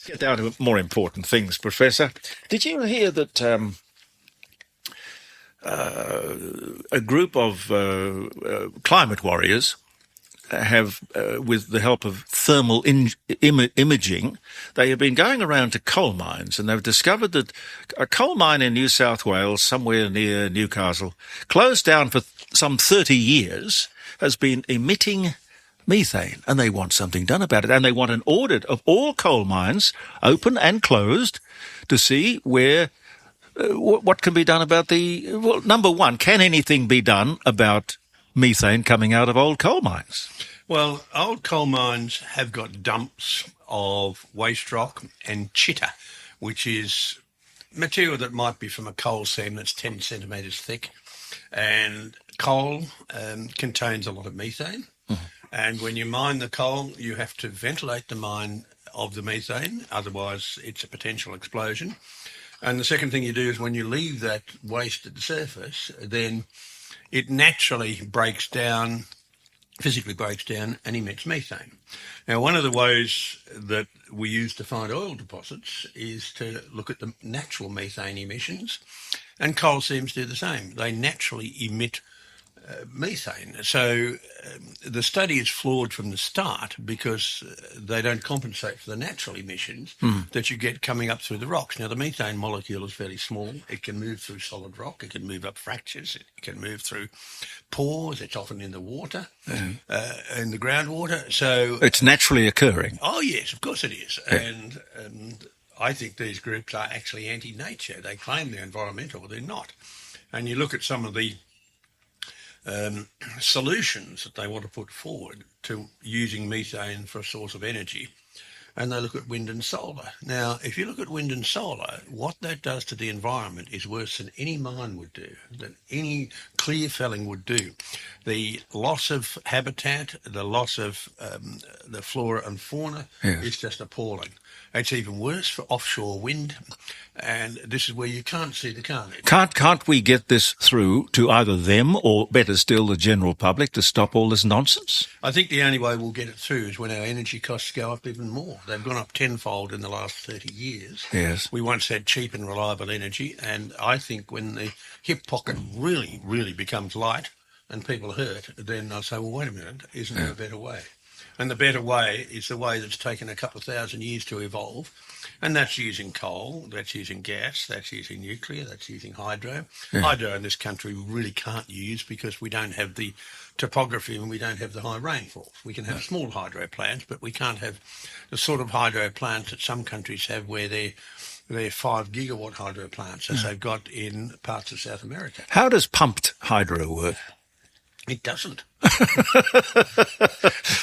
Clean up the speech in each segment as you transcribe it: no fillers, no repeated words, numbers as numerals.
Get down to more important things, Professor. Did you hear that a group of climate warriors have, with the help of thermal imaging, they have been going around to coal mines, and they've discovered that a coal mine in New South Wales, somewhere near Newcastle, closed down for some 30 years, has been emitting methane, and they want something done about it. And they want an audit of all coal mines, open and closed, to see where what can be done about the... Well, number one, can anything be done about methane coming out of old coal mines? Well, old coal mines have got dumps of waste rock and chitta, which is material that might be from a coal seam that's 10 centimetres thick. And coal contains a lot of methane. Mm-hmm. And when you mine the coal, you have to ventilate the mine of the methane, otherwise it's a potential explosion. And the second thing you do is when you leave that waste at the surface, then it naturally breaks down, physically breaks down and emits methane. Now, one of the ways that we use to find oil deposits is to look at the natural methane emissions, and coal seams do the same. They naturally emit methane. So the study is flawed from the start because they don't compensate for the natural emissions that you get coming up through the rocks. Now, the methane molecule is fairly small. It can move through solid rock. It can move up fractures. It can move through pores. It's often in the water, in the groundwater. So it's naturally occurring. Oh, yes, of course it is. Yeah. And I think these groups are actually anti-nature. They claim they're environmental, but they're not. And you look at some of the solutions that they want to put forward to using methane for a source of energy, and they look at wind and solar. Now, if you look at wind and solar, what that does to the environment is worse than any mine would do, than any clear felling would do. The loss of habitat, the loss of the flora and fauna is just appalling. It's even worse for offshore wind, and this is where you can't see the carnage. Can't we get this through to either them or, better still, the general public to stop all this nonsense? I think the only way we'll get it through is when our energy costs go up even more. They've gone up tenfold in the last 30 years. Yes. We once had cheap and reliable energy, and I think when the hip pocket really, really becomes light and people hurt, then they'll say, well, wait a minute, isn't there a better way? And the better way is the way that's taken a couple of thousand years to evolve. And that's using coal, that's using gas, that's using nuclear, that's using hydro. Yeah. Hydro in this country we really can't use because we don't have the topography and we don't have the high rainfalls. We can have small hydro plants, but we can't have the sort of hydro plants that some countries have where they're 5 gigawatt hydro plants, as they've got in parts of South America. How does pumped hydro work? It doesn't.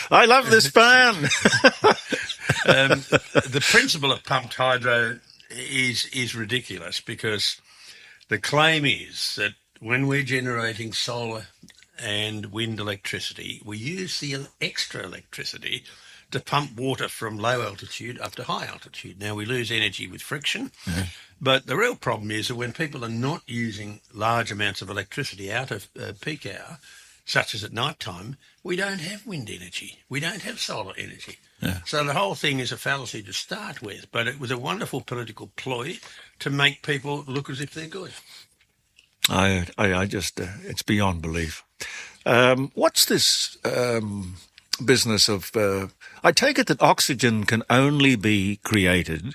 I love this ban. The principle of pumped hydro is ridiculous because the claim is that when we're generating solar and wind electricity, we use the extra electricity to pump water from low altitude up to high altitude. Now, we lose energy with friction, but the real problem is that when people are not using large amounts of electricity out of peak hour, such as at night time, we don't have wind energy. We don't have solar energy. Yeah. So the whole thing is a fallacy to start with, but it was a wonderful political ploy to make people look as if they're good. I just, it's beyond belief. What's this business of, I take it that oxygen can only be created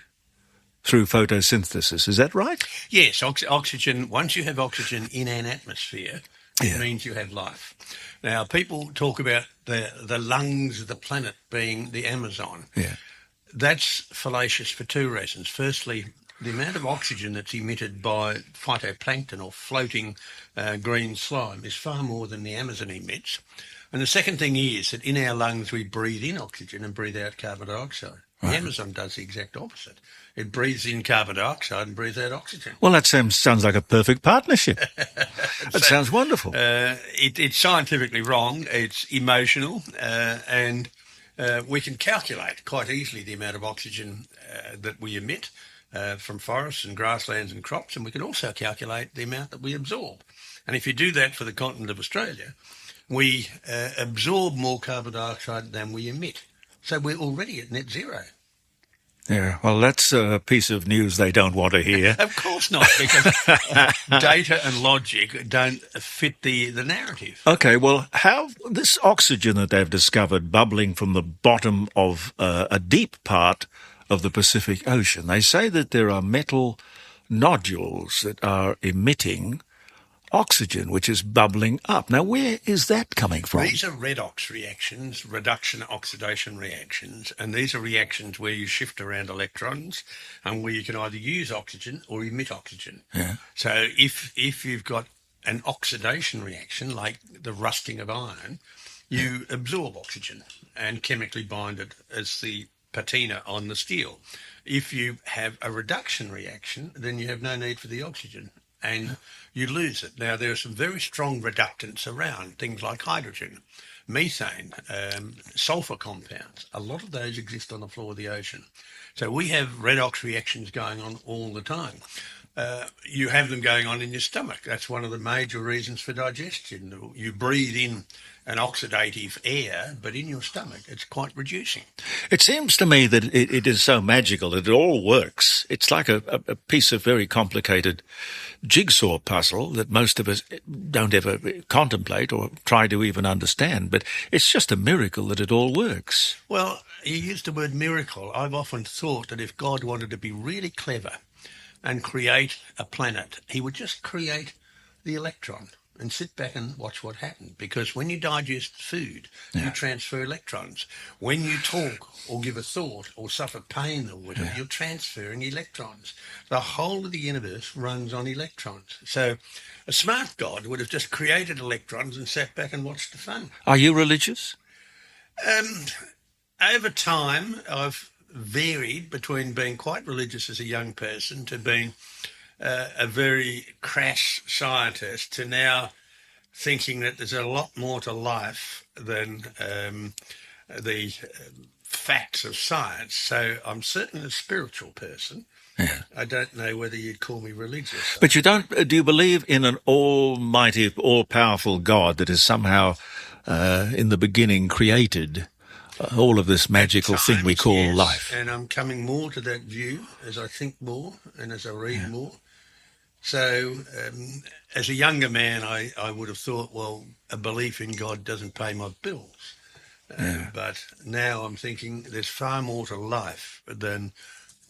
through photosynthesis. Is that right? Yes, oxygen, once you have oxygen in an atmosphere, it means you have life. Now, people talk about the lungs of the planet being the Amazon. Yeah. That's fallacious for two reasons. Firstly, the amount of oxygen that's emitted by phytoplankton or floating green slime is far more than the Amazon emits. And the second thing is that in our lungs we breathe in oxygen and breathe out carbon dioxide. Right. The Amazon does the exact opposite. It breathes in carbon dioxide and breathes out oxygen. Well, that sounds like a perfect partnership. That sounds wonderful. It's scientifically wrong. It's emotional. And we can calculate quite easily the amount of oxygen that we emit from forests and grasslands and crops. And we can also calculate the amount that we absorb. And if you do that for the continent of Australia, we absorb more carbon dioxide than we emit. So we're already at net zero. Yeah, well, that's a piece of news they don't want to hear. Of course not, because data and logic don't fit the narrative. Okay, well, how this oxygen that they've discovered bubbling from the bottom of a deep part of the Pacific Ocean, they say that there are metal nodules that are emitting oxygen, which is bubbling up. Now, where is that coming from? These are redox reactions, reduction oxidation reactions, and these are reactions where you shift around electrons and where you can either use oxygen or emit oxygen. Yeah. So if you've got an oxidation reaction, like the rusting of iron, you absorb oxygen and chemically bind it as the patina on the steel. If you have a reduction reaction, then you have no need for the oxygen and you lose it. Now, there are some very strong reductants around, things like hydrogen, methane, sulfur compounds. A lot of those exist on the floor of the ocean. So we have redox reactions going on all the time. You have them going on in your stomach. That's one of the major reasons for digestion. You breathe in an oxidative air, but in your stomach, it's quite reducing. It seems to me that it is so magical that it all works. It's like a piece of very complicated jigsaw puzzle that most of us don't ever contemplate or try to even understand. But it's just a miracle that it all works. Well, you used the word miracle. I've often thought that if God wanted to be really clever and create a planet, he would just create the electron and sit back and watch what happened. Because when you digest food, you transfer electrons. When you talk or give a thought or suffer pain or whatever, you're transferring electrons. The whole of the universe runs on electrons. So a smart God would have just created electrons and sat back and watched the fun. Are you religious? Over time, I've varied between being quite religious as a young person to being a very crass scientist to now thinking that there's a lot more to life than the facts of science. So I'm certainly a spiritual person. Yeah. I don't know whether you'd call me religious. But you don't, do you believe in an almighty, all-powerful God that is somehow in the beginning created all of this magical thing we call life? And I'm coming more to that view as I think more and as I read more. So as a younger man, I would have thought, well, a belief in God doesn't pay my bills. But now I'm thinking there's far more to life than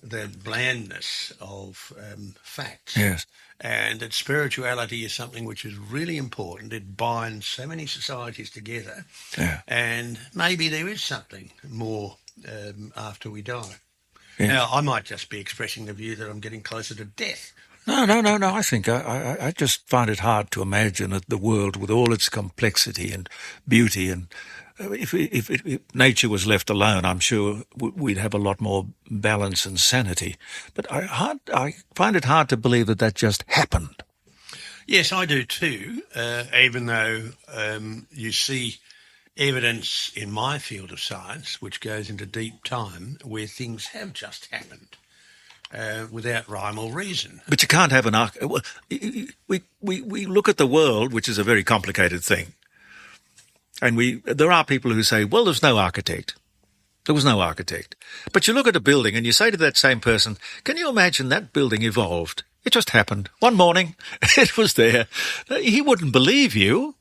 that blandness of facts. Yes. And that spirituality is something which is really important. It binds so many societies together. Yeah. And maybe there is something more after we die. Yeah. Now, I might just be expressing the view that I'm getting closer to death. No. I think I just find it hard to imagine that the world, with all its complexity and beauty, and if nature was left alone, I'm sure we'd have a lot more balance and sanity. But I find it hard to believe that just happened. Yes, I do too, even though you see evidence in my field of science, which goes into deep time, where things have just happened. Without rhyme or reason. But you can't have we look at the world, which is a very complicated thing, and there are people who say, well, there's no architect. There was no architect. But you look at a building and you say to that same person, can you imagine that building evolved? It just happened. One morning, it was there. He wouldn't believe you.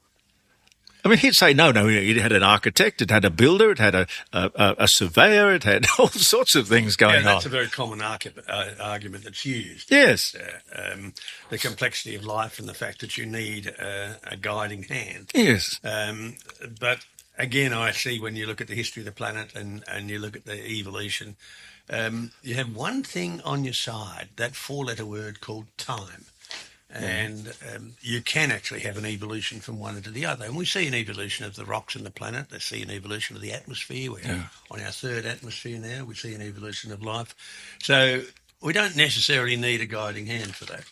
I mean, he'd say, no, it had an architect, it had a builder, it had a surveyor, it had all sorts of things going on. That's a very common argument that's used. Yes. The complexity of life and the fact that you need a guiding hand. Yes. But again, I see when you look at the history of the planet and you look at the evolution, you have one thing on your side, that four-letter word called time. And you can actually have an evolution from one into the other. And we see an evolution of the rocks in the planet. They see an evolution of the atmosphere. We're on our third atmosphere now. We see an evolution of life. So we don't necessarily need a guiding hand for that.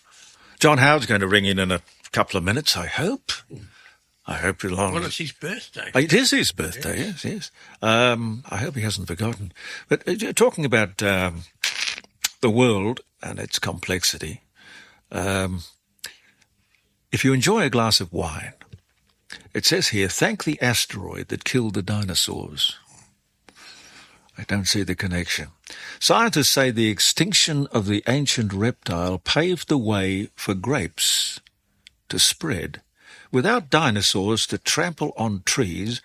John Howard's going to ring in a couple of minutes, I hope. I hope you'll... Well, it's his birthday. It is his birthday, yes. I hope he hasn't forgotten. But talking about the world and its complexity... if you enjoy a glass of wine, it says here, thank the asteroid that killed the dinosaurs. I don't see the connection. Scientists say the extinction of the ancient reptile paved the way for grapes to spread. Without dinosaurs to trample on trees,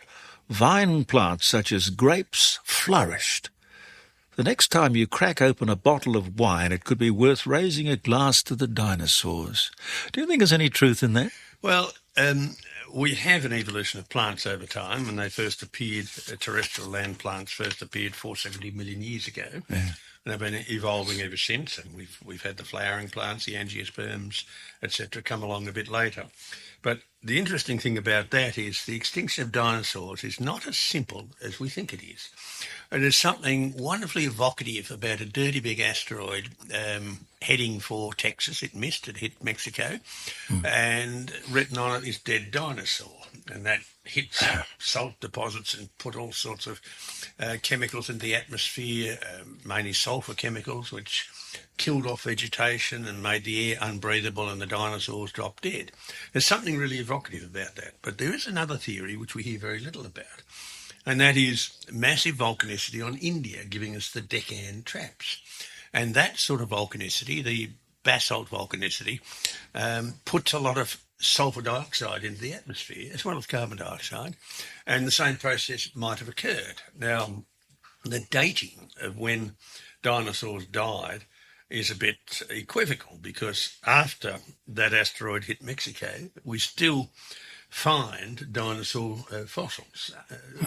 vine plants such as grapes flourished. The next time you crack open a bottle of wine, it could be worth raising a glass to the dinosaurs. Do you think there's any truth in that? Well, we have an evolution of plants over time. When they first appeared, terrestrial land plants first appeared 470 million years ago. Yeah. And they've been evolving ever since. And we've had the flowering plants, the angiosperms, etc., come along a bit later. But the interesting thing about that is the extinction of dinosaurs is not as simple as we think it is. And there's something wonderfully evocative about a dirty big asteroid heading for Texas. It missed, it hit Mexico, and written on it is dead dinosaur. And that hit salt deposits and put all sorts of chemicals into the atmosphere, mainly sulfur chemicals, which killed off vegetation and made the air unbreathable, and the dinosaurs dropped dead. There's something really evocative about that. But there is another theory which we hear very little about, and that is massive volcanicity on India giving us the Deccan traps. And that sort of volcanicity, the basalt volcanicity, puts a lot of sulfur dioxide into the atmosphere as well as carbon dioxide, and the same process might have occurred. Now, the dating of when dinosaurs died is a bit equivocal, because after that asteroid hit Mexico, we still find dinosaur fossils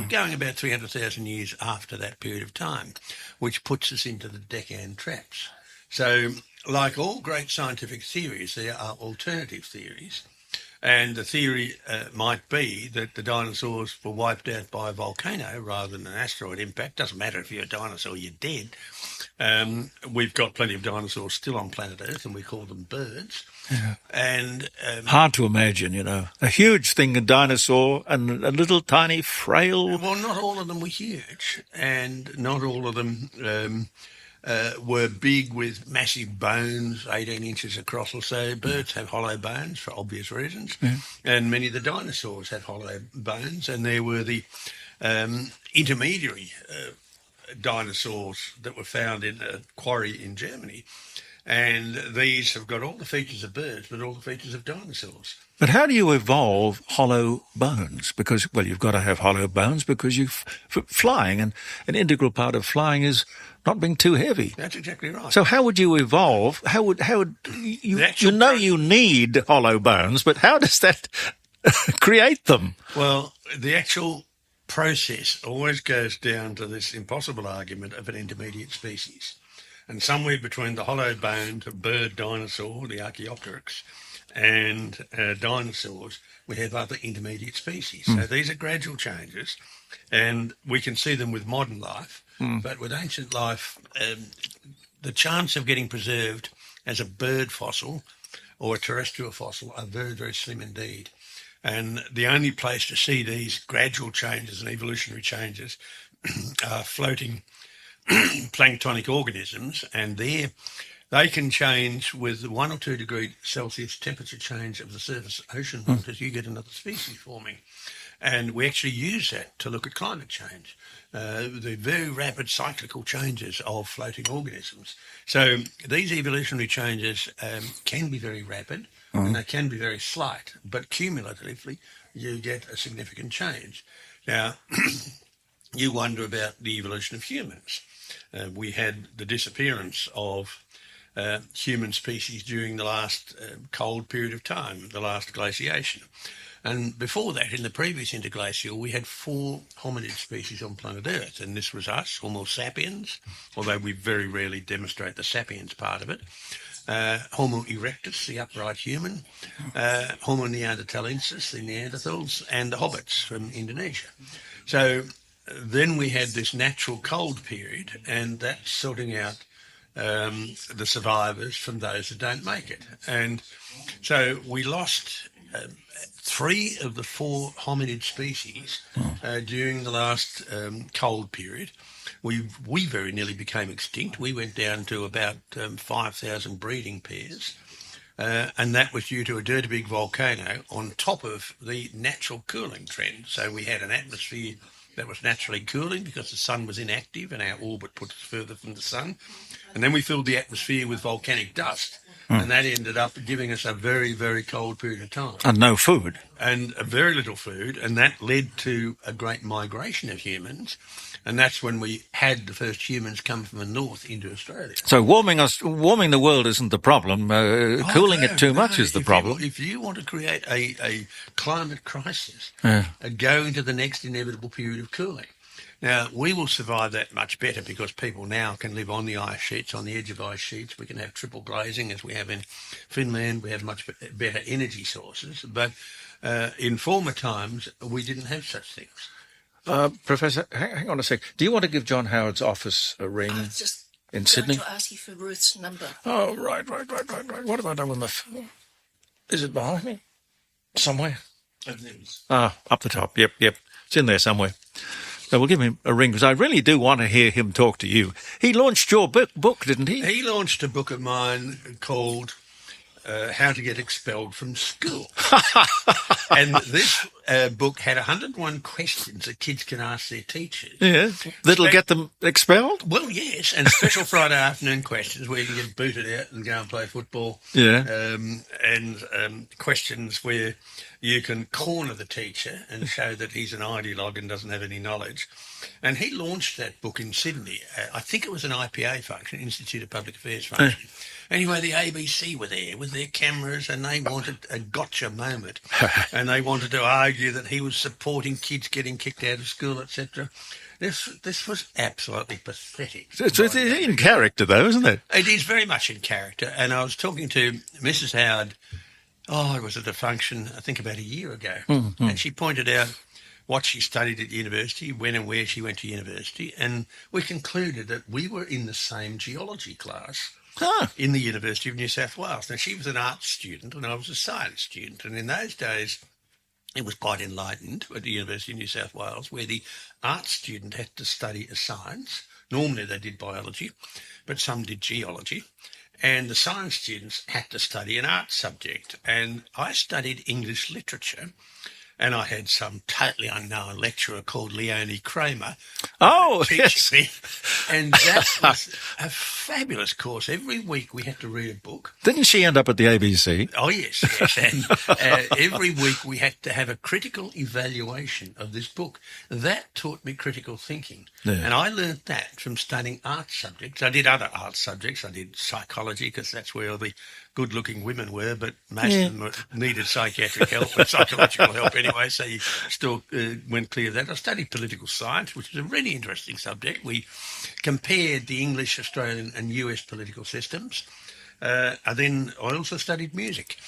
going about 300,000 years after that period of time, which puts us into the Deccan traps. So, like all great scientific theories, there are alternative theories. And the theory might be that the dinosaurs were wiped out by a volcano rather than an asteroid impact. Doesn't matter if you're a dinosaur, you're dead. We've got plenty of dinosaurs still on planet Earth, and we call them birds. Yeah. And hard to imagine, you know, a huge thing, a dinosaur, and a little tiny frail. Well, not all of them were huge, and not all of them were big with massive bones, 18 inches across or so. Birds have hollow bones for obvious reasons, and many of the dinosaurs had hollow bones, and there were the intermediary dinosaurs that were found in a quarry in Germany, and these have got all the features of birds but all the features of dinosaurs. But how do you evolve hollow bones? Because, well, you've got to have hollow bones because flying, and an integral part of flying is not being too heavy. That's exactly right. So how would you evolve? How would you know you need hollow bones, but how does that create them? Well, the actual process always goes down to this impossible argument of an intermediate species. And somewhere between the hollow-boned bird dinosaur, the Archaeopteryx, and dinosaurs, we have other intermediate species. So these are gradual changes, and we can see them with modern life. But with ancient life, the chance of getting preserved as a bird fossil or a terrestrial fossil are very, very slim indeed. And the only place to see these gradual changes and evolutionary changes are floating planktonic organisms, and they can change with 1 or 2 degree Celsius temperature change of the surface ocean waters. You get another species forming. And we actually use that to look at climate change, the very rapid cyclical changes of floating organisms. So these evolutionary changes can be very rapid, and they can be very slight, but cumulatively you get a significant change. Now, you wonder about the evolution of humans. We had the disappearance of human species during the last cold period of time, the last glaciation. And before that, in the previous interglacial, we had 4 hominid species on planet Earth, and this was us, Homo sapiens, although we very rarely demonstrate the sapiens part of it, Homo erectus, the upright human, Homo neanderthalensis, the Neanderthals, and the hobbits from Indonesia. So then we had this natural cold period, and that's sorting out the survivors from those that don't make it. And so we lost 3 of the 4 hominid species during the last cold period. We very nearly became extinct. We went down to about 5,000 breeding pairs, and that was due to a dirty big volcano on top of the natural cooling trend. So we had an atmosphere that was naturally cooling because the sun was inactive and our orbit put us further from the sun. And then we filled the atmosphere with volcanic dust, and that ended up giving us a very, very cold period of time. And no food. And very little food, and that led to a great migration of humans. And that's when we had the first humans come from the north into Australia. So warming the world isn't the problem. Cooling it too much is the problem. If you want to create a climate crisis, Yeah. go into the next inevitable period of cooling. Now, we will survive that much better because people now can live on the ice sheets, on the edge of ice sheets. We can have triple glazing as we have in Finland. We have much better energy sources. But in former times, we didn't have such things. Professor, hang on a sec. Do you want to give John Howard's office a ring in Sydney? To ask you for Ruth's number. Oh, right. What have I done with my phone? Is it behind me? Somewhere? Up the top. Yep. It's in there somewhere. So we'll give him a ring because I really do want to hear him talk to you. He launched your book, didn't he? He launched a book of mine called How to Get Expelled from School. And this book had 101 questions that kids can ask their teachers. Yeah, that'll get them expelled? Well, yes, and special Friday afternoon questions where you can get booted out and go and play football. Yeah. And questions where you can corner the teacher and show that he's an ideologue and doesn't have any knowledge. And he launched that book in Sydney. I think it was an IPA function, Institute of Public Affairs function. Anyway, the ABC were there with their cameras and they wanted a gotcha moment. And they wanted to argue that he was supporting kids getting kicked out of school, etc. This was absolutely pathetic. It's in character, though, isn't it? It is very much in character. And I was talking to Mrs. Howard, it was at a function, I think about a year ago. And she pointed out what she studied at university, when and where she went to university. And we concluded that we were in the same geology class in the University of New South Wales. Now, she was an arts student and I was a science student. And in those days, it was quite enlightened at the University of New South Wales, where the arts student had to study a science. Normally they did biology, but some did geology. And the science students had to study an art subject. And I studied English literature, and I had some totally unknown lecturer called Leonie Kramer teaching me. And that was a fabulous course. Every week we had to read a book. Didn't she end up at the ABC? Oh, yes. And every week we had to have a critical evaluation of this book. That taught me critical thinking. Yeah. And I learned that from studying art subjects. I did other art subjects. I did psychology because that's where all the good-looking women were, but most of them needed psychiatric help and psychological help anyway, so you still went clear of that. I studied political science, which is a really interesting subject. We compared the English, Australian and US political systems. I also studied music,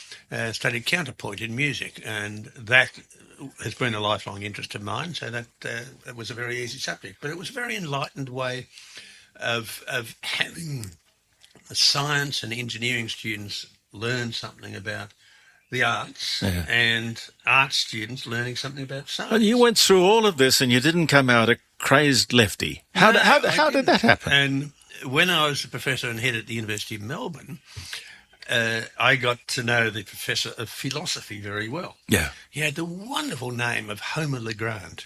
studied counterpoint in music, and that has been a lifelong interest of mine, so that was a very easy subject. But it was a very enlightened way of having science and engineering students learn something about the arts and art students learning something about science. Well, you went through all of this and you didn't come out a crazed lefty. How did that happen? And when I was a professor and head at the University of Melbourne, I got to know the professor of philosophy very well. Yeah. He had the wonderful name of Homer Legrand.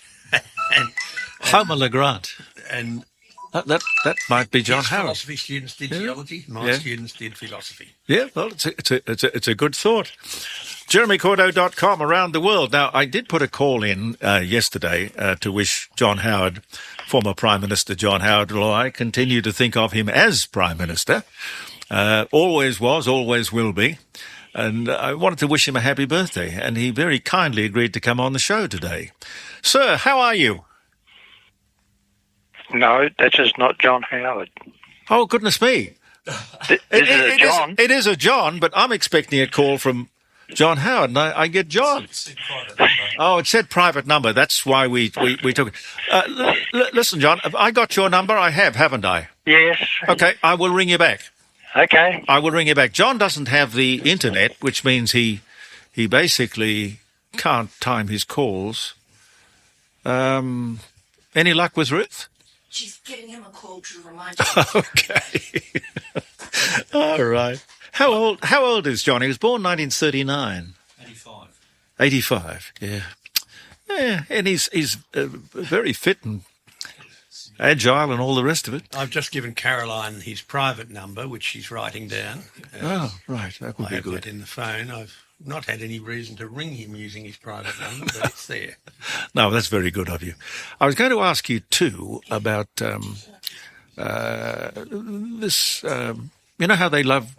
Homer Legrand. And that might be John Howard. Philosophy students did geology. My students did philosophy. Yeah, well, it's a good thought. JeremyCordeaux.com around the world. Now, I did put a call in yesterday to wish John Howard, former Prime Minister John Howard, although I continue to think of him as Prime Minister. Always was, always will be. And I wanted to wish him a happy birthday, and he very kindly agreed to come on the show today. Sir, how are you? No, that is not John Howard. Oh, goodness me. It is a John, but I'm expecting a call from John Howard, and I get John. Oh, it said private number. That's why we took it. Listen, John, have I got your number? I have, haven't I? Yes. Okay, I will ring you back. Okay. I will ring you back. John doesn't have the internet, which means he basically can't time his calls. Any luck with Ruth? She's giving him a call to remind him. Okay. All right. How old is John? He was born 1939. 85. 85, yeah. Yeah, and he's very fit and agile and all the rest of it. I've just given Caroline his private number, which she's writing down. Oh, right, that would I be have good. that in the phone. I've not had any reason to ring him using his private number, but it's there. No, that's very good of you. I was going to ask you too about this. You know how they love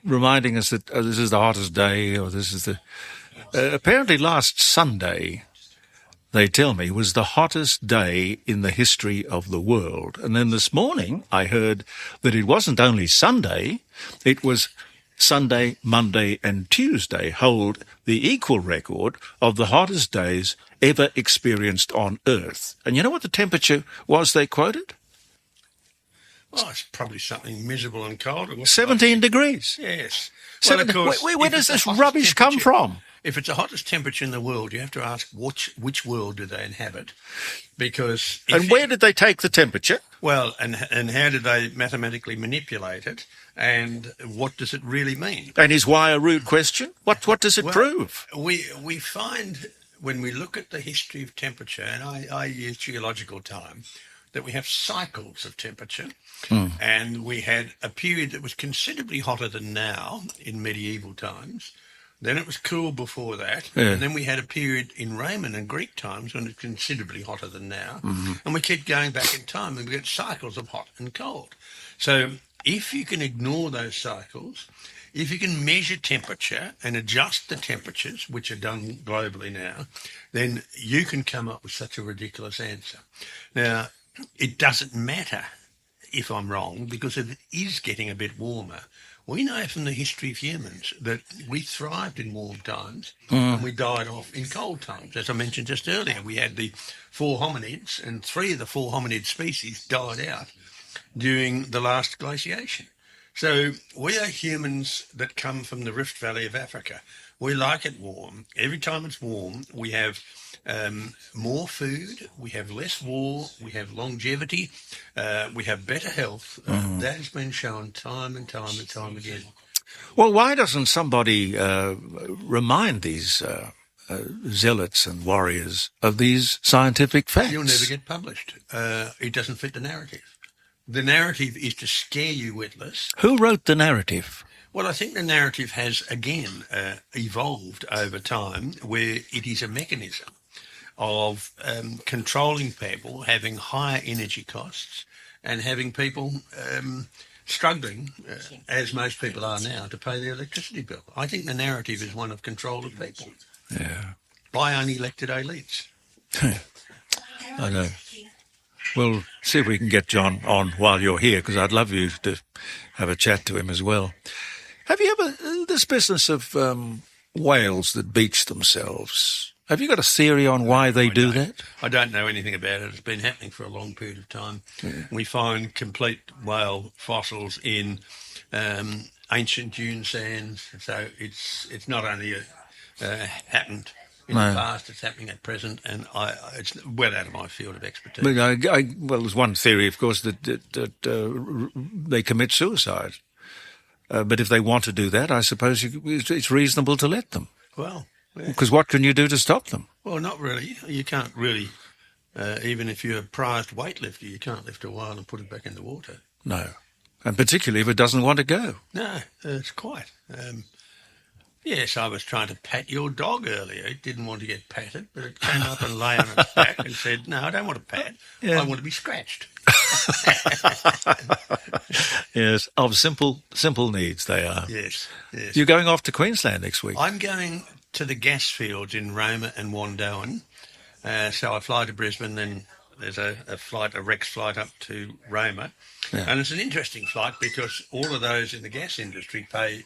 reminding us that this is the hottest day, or this is the. Apparently, last Sunday, they tell me, was the hottest day in the history of the world. And then this morning, I heard that it wasn't only Sunday; it was Sunday, Monday and Tuesday hold the equal record of the hottest days ever experienced on Earth. And you know what the temperature was they quoted? Oh, it's probably something miserable and cold. 17 degrees. Yes. Well, of course, where if does it's the this hottest rubbish come temperature- from? If it's the hottest temperature in the world, you have to ask which world do they inhabit? Because And where did they take the temperature? well, and how do they mathematically manipulate it? And what does it really mean? And is why a rude question? What does it Well, prove? We find when we look at the history of temperature, and I use geological time, that we have cycles of temperature. And we had a period that was considerably hotter than now in medieval times. Then it was cool before that. Yeah. And then we had a period in Roman and Greek times when it was considerably hotter than now. And we keep going back in time and we get cycles of hot and cold. So if you can ignore those cycles, if you can measure temperature and adjust the temperatures, which are done globally now, then you can come up with such a ridiculous answer. Now, it doesn't matter if I'm wrong, because if it is getting a bit warmer, we know from the history of humans that we thrived in warm times and we died off in cold times. As I mentioned just earlier, we had the 4 hominids, and 3 of the 4 hominid species died out during the last glaciation. So we are humans that come from the Rift Valley of Africa. We like it warm. Every time it's warm, we have more food, we have less war, we have longevity, we have better health. That has been shown time and time and time again. Well, why doesn't somebody remind these zealots and warriors of these scientific facts? You'll never get published. It doesn't fit the narrative. The narrative is to scare you witless. Who wrote the narrative? Well, I think the narrative has, again, evolved over time, where it is a mechanism of controlling people, having higher energy costs, and having people struggling, as most people are now, to pay their electricity bill. I think the narrative is one of control of people Yeah, by unelected elites. I know. We'll see if we can get John on while you're here, because I'd love you to have a chat to him as well. Have you ever, this business of whales that beach themselves, have you got a theory on why they do that? I don't know anything about it. It's been happening for a long period of time. Yeah. We find complete whale fossils in ancient dune sands. So it's not only happened in the past, it's happening at present, and it's well out of my field of expertise. But well, there's one theory, of course, that they commit suicide. But if they want to do that, I suppose it's reasonable to let them. Well, because what can you do to stop them? Well, not really. You can't really, even if you're a prized weightlifter, you can't lift a whale and put it back in the water. No, and particularly if it doesn't want to go. No, it's quite. Yes, I was trying to pat your dog earlier. It didn't want to get patted, but it came up and lay on its back and said, "No, I don't want to pat. I want to be scratched." Yes, of simple needs they are. Yes. You're going off to Queensland next week? I'm going to the gas fields in Roma and Wandoan. So I fly to Brisbane, then there's a Rex flight up to Roma. Yeah. And it's an interesting flight because all of those in the gas industry pay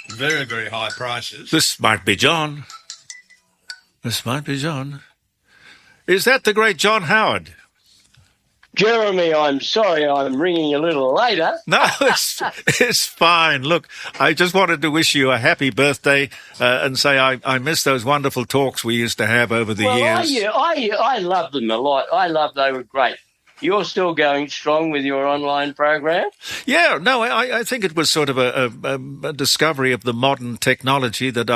very, very high prices. This might be John. Is that the great John Howard? Jeremy, I'm sorry I'm ringing a little later. No, it's fine. Look, I just wanted to wish you a happy birthday and say I miss those wonderful talks we used to have over the years. I love them a lot. They were great. you're still going strong with your online program? Yeah, no, I think it was sort of a discovery of the modern technology that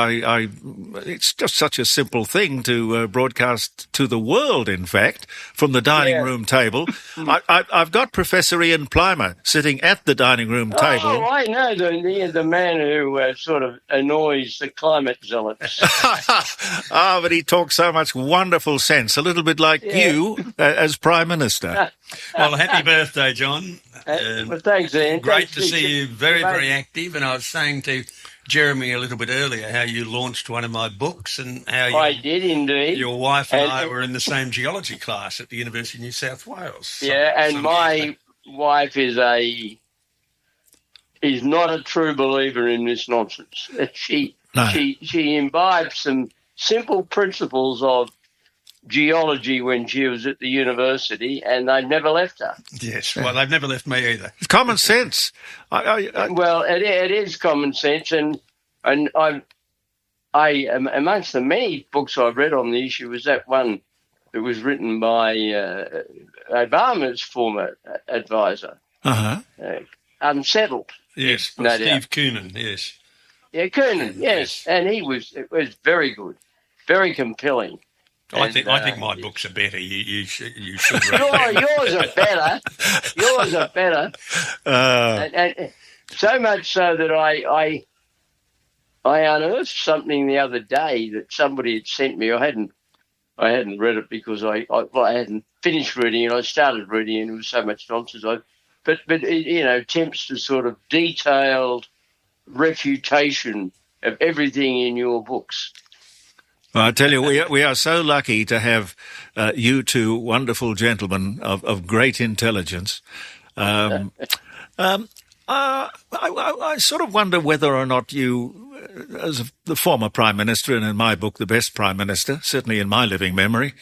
it's just such a simple thing to broadcast to the world, in fact, from the dining room table. I've got Professor Ian Plimer sitting at the dining room table. Oh, I know the man who sort of annoys the climate zealots. But he talks so much wonderful sense, a little bit like you as Prime Minister. Well, happy birthday, John. Well, thanks, Ian. Great to see you very, very active. And I was saying to Jeremy a little bit earlier how you launched one of my books and how I did indeed. Your wife and I were in the same geology class at the University of New South Wales. My wife is not a true believer in this nonsense. She imbibed some simple principles of geology when she was at the university, and they've never left her. Yes, well, they've never left me either. It's common sense. Well, it is common sense, and I amongst the many books I've read on the issue was that one that was written by Obama's former advisor, Unsettled. Yes, no Steve Koonin, yes. Yeah, Koonin, yes. And it was very good, very compelling. I think my books are better. You should read them. Yours are better. Yours are better. And so much so that I unearthed something the other day that somebody had sent me. I hadn't read it because I hadn't finished reading it. I started reading it, and it was so much nonsense. But attempts to sort of detailed refutation of everything in your books. Well, I tell you, we are so lucky to have you two wonderful gentlemen of great intelligence. I sort of wonder whether or not you, as the former Prime Minister, and in my book, the best Prime Minister, certainly in my living memory,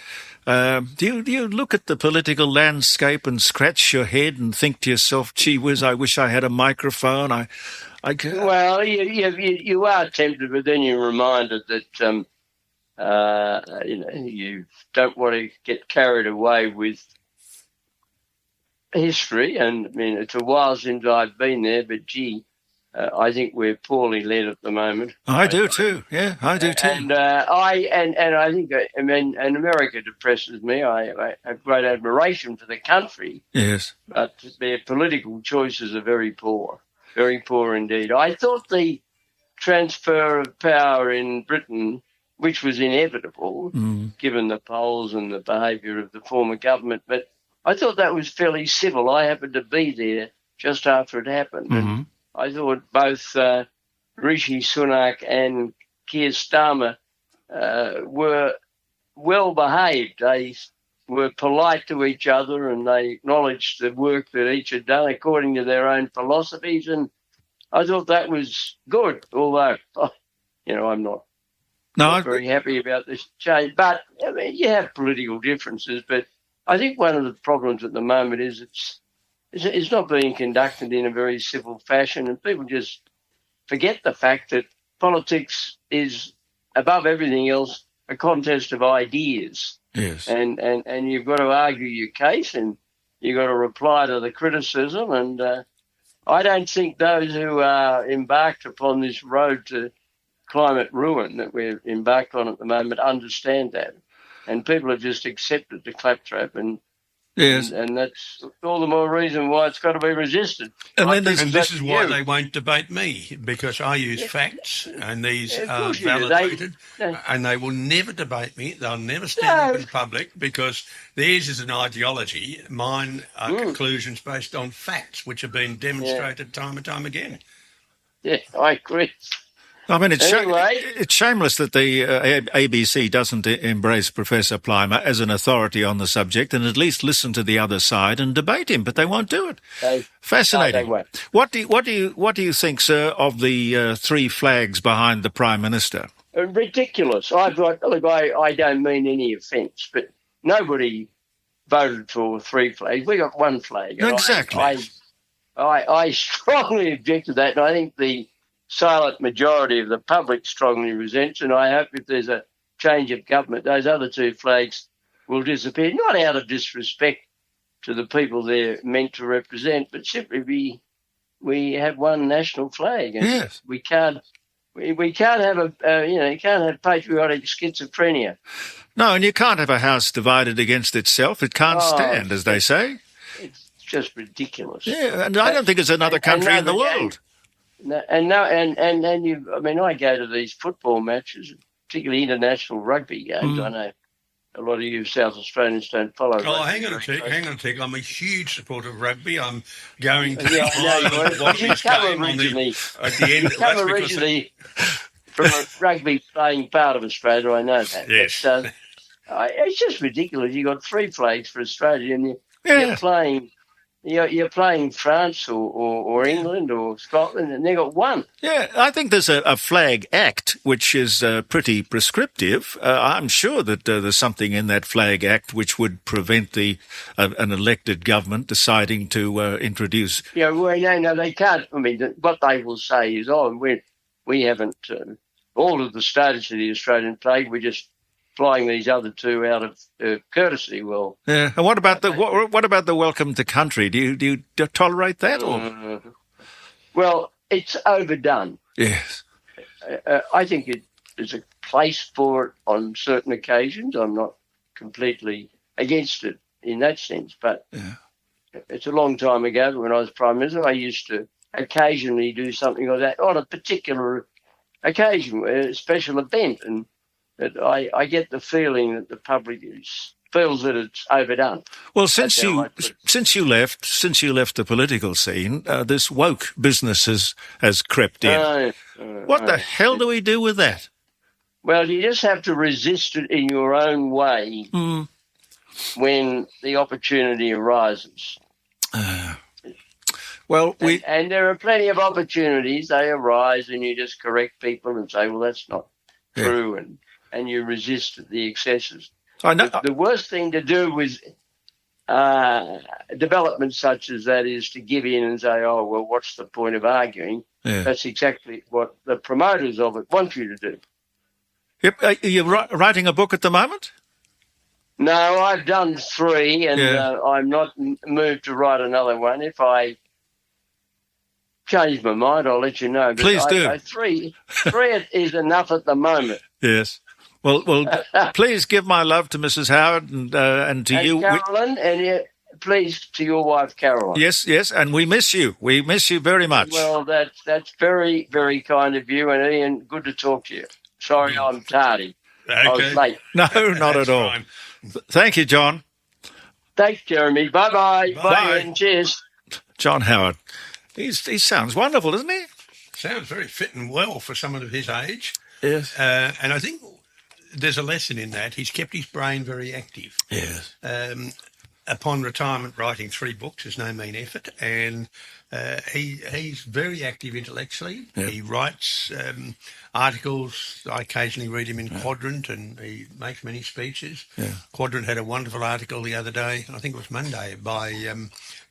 do you look at the political landscape and scratch your head and think to yourself, gee whiz, I wish I had a microphone? Well, you are tempted, but then you're reminded that you don't want to get carried away with history. And I mean, it's a while since I've been there, but gee, I think we're poorly led at the moment. I do too. Yeah, I do too. And I think and America depresses me. I have great admiration for the country. Yes, but their political choices are very poor indeed. I thought the transfer of power in Britain, which was inevitable given the polls and the behaviour of the former government, but I thought that was fairly civil. I happened to be there just after it happened. And I thought both Rishi Sunak and Keir Starmer were well behaved. They were polite to each other and they acknowledged the work that each had done according to their own philosophies. And I thought that was good, although, I'm not very happy about this change. But, I mean, you have political differences, but I think one of the problems at the moment is it's not being conducted in a very civil fashion, and people just forget the fact that politics is, above everything else, a contest of ideas. Yes. And you've got to argue your case, and you've got to reply to the criticism. And I don't think those who are embarked upon this road to climate ruin that we're embarked on at the moment understand that. And people have just accepted the claptrap, and yes, and that's all the more reason why it's got to be resisted. And this is why they won't debate me, because I use facts, and these are validated, and they will never debate me. They'll never stand up in public, because theirs is an ideology. Mine are conclusions based on facts, which have been demonstrated time and time again. Yeah, I agree. I mean, it's shameless that the ABC doesn't embrace Professor Plimer as an authority on the subject and at least listen to the other side and debate him, but they won't do it. Fascinating. No, they won't. What do you think, sir, of the three flags behind the Prime Minister? Ridiculous. I don't mean any offence, but nobody voted for three flags. We got one flag. Exactly. I strongly object to that, and I think the silent majority of the public strongly resents, and I hope if there's a change of government, those other two flags will disappear, not out of disrespect to the people they're meant to represent, but simply we have one national flag, and Yes. we can't have you can't have patriotic schizophrenia. No, and you can't have a house divided against itself. It can't Oh, stand, as they say. It's just ridiculous. Yeah, and I don't think there's another country in the world. And you, I mean, I go to these football matches, particularly international rugby games. I know a lot of you South Australians don't follow. Oh, rugby hang on a very tick, closely. I'm a huge supporter of rugby. I'm going to Yeah, I know, you watch you this come game originally, at the end. you come originally from a rugby playing part of Australia. I know that. Yes. But, it's just ridiculous. You got 3 flags for Australia, and Yeah. you're playing. You're playing France or England or Scotland, and they got 1. Yeah, I think there's a flag act which is pretty prescriptive. I'm sure that there's something in that flag act which would prevent an elected government deciding to introduce. Yeah, well, no, they can't. I mean, what they will say is, we haven't altered the status of the Australian flag. We're just flying these other 2 out of courtesy. Well, Yeah, and what about the welcome to country? Do you tolerate that? Or? Well, it's overdone. Yes. I think there's a place for it on certain occasions. I'm not completely against it in that sense, but it's a long time ago when I was Prime Minister. I used to occasionally do something like that on a particular occasion, a special event, and that I get the feeling that the public feels that it's overdone. Well, since you left the political scene, this woke business has crept in. What the hell do we do with that? Well, you just have to resist it in your own way when the opportunity arises. Well, and there are plenty of opportunities. They arise, and you just correct people and say, "Well, that's not true," and you resist the excesses. I know. The worst thing to do with development such as that is to give in and say, "Oh, well, what's the point of arguing?" Yeah. That's exactly what the promoters of it want you to do. Yep. Are you writing a book at the moment? No, I've done 3, and I'm not moved to write another one. If I change my mind, I'll let you know. But Please do. 3 is enough at the moment. Yes. Well, please give my love to Mrs. Howard and to you, Carolyn, and please to your wife, Caroline. Yes, and we miss you. We miss you very much. Well, that's very, very kind of you, and Ian, good to talk to you. Sorry, I'm tardy. Okay. I was late. No, not at all. Fine. Thank you, John. Thanks, Jeremy. Bye-bye. Bye. Bye, and cheers. John Howard. He sounds wonderful, doesn't he? Sounds very fit and well for someone of his age. Yes. And I think there's a lesson in that. He's kept his brain very active. Yes. Upon retirement, writing 3 books is no mean effort, and he's very active intellectually. Yep. He writes articles. I occasionally read him in Quadrant, and he makes many speeches. Yeah. Quadrant had a wonderful article the other day, I think it was Monday, by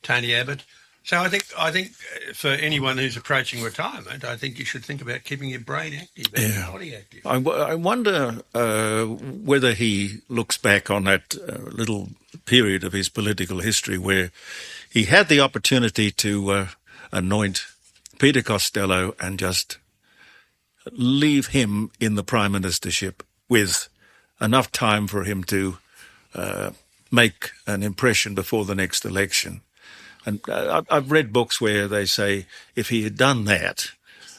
Tony Abbott. So I think for anyone who's approaching retirement, I think you should think about keeping your brain active and your body active. I wonder whether he looks back on that little period of his political history where he had the opportunity to anoint Peter Costello and just leave him in the prime ministership with enough time for him to make an impression before the next election. And I've read books where they say if he had done that,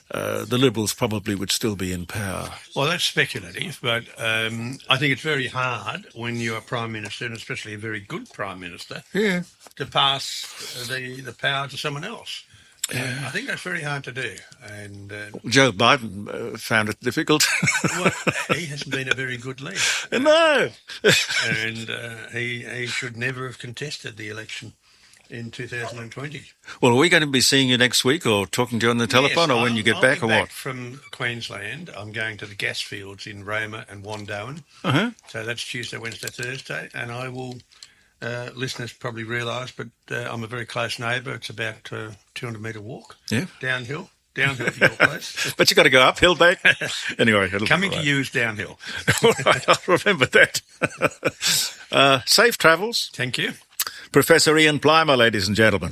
the Liberals probably would still be in power. Well, that's speculative, but I think it's very hard when you're a Prime Minister, and especially a very good Prime Minister, to pass the power to someone else. I think that's very hard to do. And Joe Biden found it difficult. well, he hasn't been a very good leader. No. And he should never have contested the election in 2020. Well, are we going to be seeing you next week or talking to you on the telephone or when you get back or what? From Queensland. I'm going to the gas fields in Roma and Wandoan. So that's Tuesday, Wednesday, Thursday. And I will, listeners probably realise, but I'm a very close neighbour. It's about a 200-metre walk downhill to your place. But you've got to go uphill back. Anyway. Coming to you is downhill. All right, I'll remember that. Safe travels. Thank you. Professor Ian Plimer, ladies and gentlemen.